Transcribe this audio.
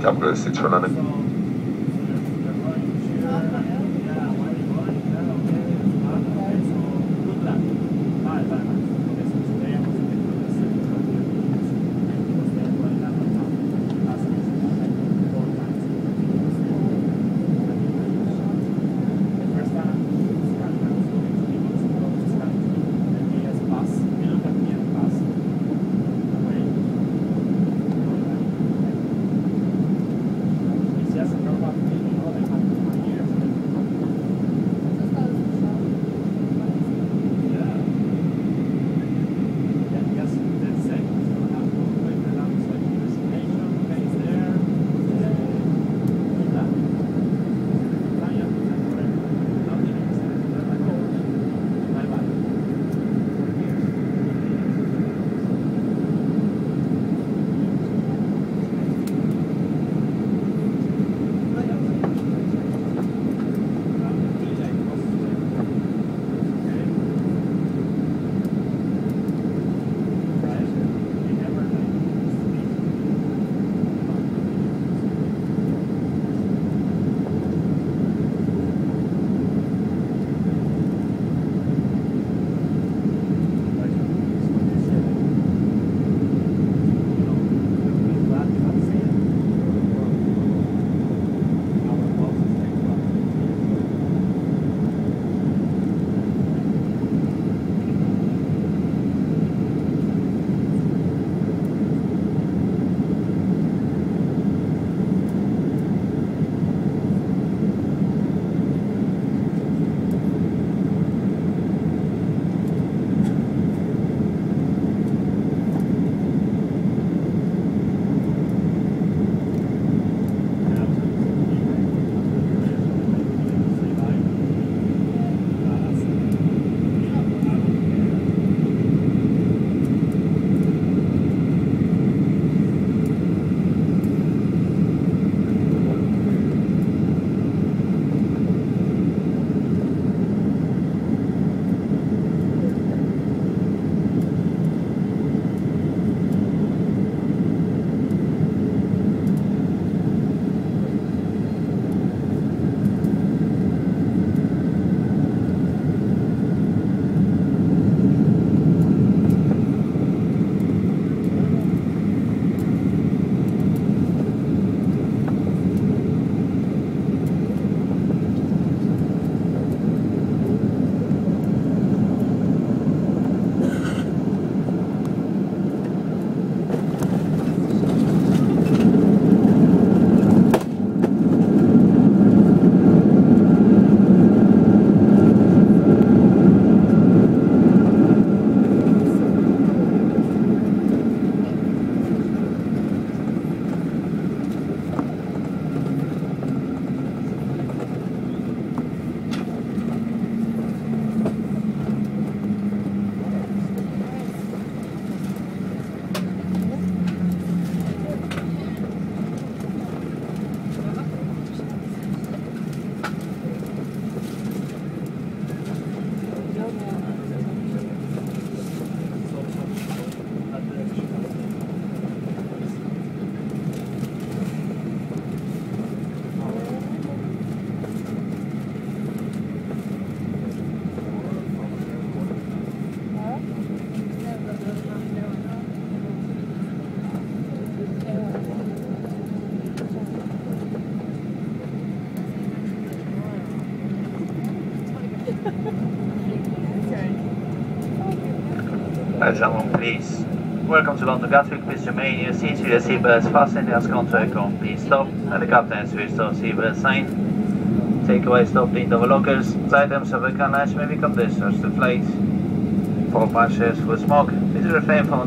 Kapgrößigt schon an. Ladies and gentlemen, please. Welcome to London Gatwick. Please remain in your seats with your seatbelts fastened as contract on. Please stop and the captain will stop seatbelt sign. Take away stop in double lockers. Items of the canals may become dangerous to flight. For passengers with smoke, please refrain from the